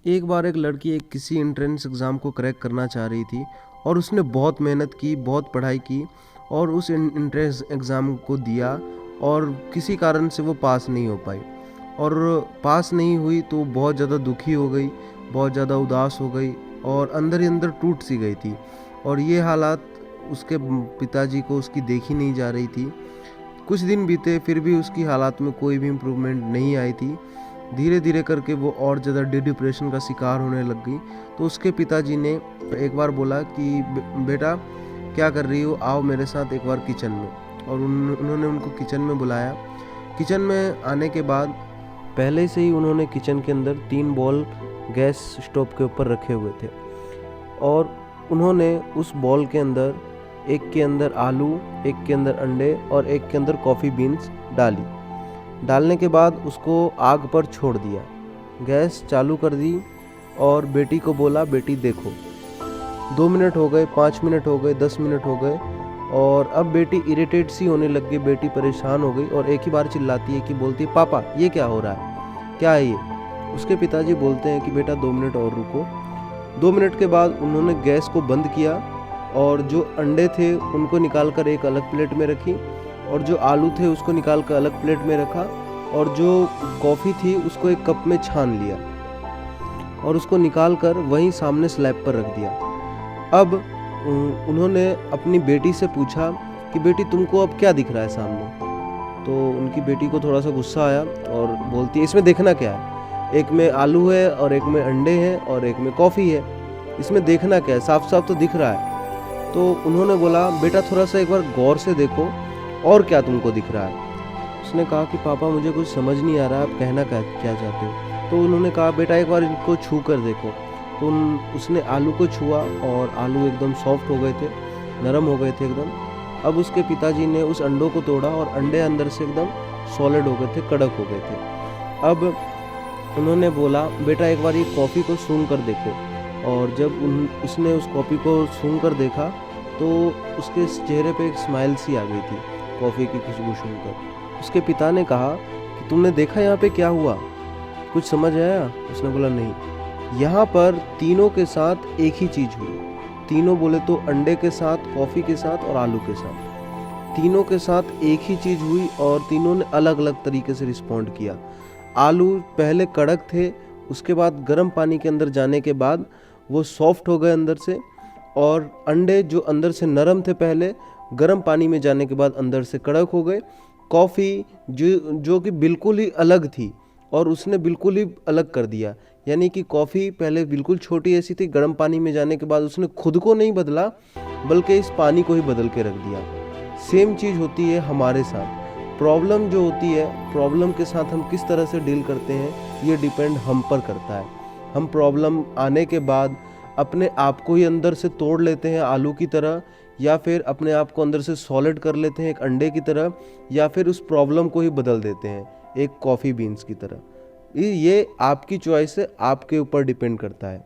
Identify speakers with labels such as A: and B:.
A: एक बार एक लड़की एक किसी एंट्रेंस एग्ज़ाम को क्रैक करना चाह रही थी और उसने बहुत मेहनत की, बहुत पढ़ाई की और उस एंट्रेंस एग्ज़ाम को दिया और किसी कारण से वो पास नहीं हो पाई और पास नहीं हुई तो बहुत ज़्यादा दुखी हो गई, बहुत ज़्यादा उदास हो गई और अंदर ही अंदर टूट सी गई थी। और ये हालात उसके पिताजी को उसकी देखी नहीं जा रही थी। कुछ दिन बीते फिर भी उसकी हालात में कोई भी इम्प्रूवमेंट नहीं आई थी। धीरे धीरे करके वो और ज़्यादा डिप्रेशन का शिकार होने लग गई। तो उसके पिताजी ने एक बार बोला कि बेटा क्या कर रही हो, आओ मेरे साथ एक बार किचन में। और उन्होंने उनको किचन में बुलाया। किचन में आने के बाद पहले से ही उन्होंने किचन के अंदर 3 बॉल गैस स्टोव के ऊपर रखे हुए थे और उन्होंने उस बॉल के अंदर एक के अंदर आलू, एक के अंदर अंडे और एक के अंदर कॉफ़ी बीन्स डालने के बाद उसको आग पर छोड़ दिया, गैस चालू कर दी और बेटी को बोला बेटी देखो। 2 मिनट हो गए, 5 मिनट हो गए, 10 मिनट हो गए और अब बेटी इरिटेट सी होने लग गई, बेटी परेशान हो गई और एक ही बार चिल्लाती है कि बोलती है पापा ये क्या हो रहा है, क्या है ये। उसके पिताजी बोलते हैं कि बेटा 2 मिनट और रुको। 2 मिनट के बाद उन्होंने गैस को बंद किया और जो अंडे थे उनको निकाल कर एक अलग प्लेट में रखी और जो आलू थे उसको निकाल कर अलग प्लेट में रखा और जो कॉफ़ी थी उसको एक कप में छान लिया और उसको निकाल कर वहीं सामने स्लैब पर रख दिया। अब उन्होंने अपनी बेटी से पूछा कि बेटी तुमको अब क्या दिख रहा है सामने। तो उनकी बेटी को थोड़ा सा गुस्सा आया और बोलती है इसमें देखना क्या है, एक में आलू है और एक में अंडे हैं और एक में कॉफ़ी है, इसमें देखना क्या है, साफ साफ तो दिख रहा है। तो उन्होंने बोला बेटा थोड़ा सा एक बार गौर से देखो और क्या तुमको दिख रहा है। उसने कहा कि पापा मुझे कुछ समझ नहीं आ रहा, आप कहना क्या चाहते हो। तो उन्होंने कहा बेटा एक बार इनको छू कर देखो। तो उसने आलू को छुआ और आलू एकदम सॉफ्ट हो गए थे, नरम हो गए थे एकदम। अब उसके पिताजी ने उस अंडों को तोड़ा और अंडे अंदर से एकदम सॉलिड हो गए थे, कड़क हो गए थे। अब उन्होंने बोला बेटा एक बार ये कॉफ़ी को सूंघ कर देखो। और जब उसने उस कॉफ़ी को सूंघ कर देखा तो उसके चेहरे पे एक स्माइल सी आ गई थी कॉफ़ी की खुशबू सूंघकर। उसके पिता ने कहा कि तुमने देखा यहाँ पे क्या हुआ, कुछ समझ आया। उसने बोला नहीं। यहाँ पर तीनों के साथ एक ही चीज़ हुई। तीनों बोले तो अंडे के साथ, कॉफ़ी के साथ और आलू के साथ, तीनों के साथ एक ही चीज़ हुई और तीनों ने अलग अलग तरीके से रिस्पॉन्ड किया। आलू पहले कड़क थे, उसके बाद गर्म पानी के अंदर जाने के बाद वो सॉफ्ट हो गए अंदर से, और अंडे जो अंदर से नरम थे पहले, गर्म पानी में जाने के बाद अंदर से कड़क हो गए। कॉफ़ी जो कि बिल्कुल ही अलग थी और उसने बिल्कुल ही अलग कर दिया। यानी कि कॉफ़ी पहले बिल्कुल छोटी ऐसी थी, गर्म पानी में जाने के बाद उसने खुद को नहीं बदला बल्कि इस पानी को ही बदल के रख दिया। सेम चीज़ होती है हमारे साथ। प्रॉब्लम जो होती है, प्रॉब्लम के साथ हम किस तरह से डील करते हैं ये डिपेंड हम पर करता है। हम प्रॉब्लम आने के बाद अपने आप को ही अंदर से तोड़ लेते हैं आलू की तरह, या फिर अपने आप को अंदर से सॉलिड कर लेते हैं एक अंडे की तरह, या फिर उस प्रॉब्लम को ही बदल देते हैं एक कॉफ़ी बीन्स की तरह। ये आपकी चॉइस है, आपके ऊपर डिपेंड करता है।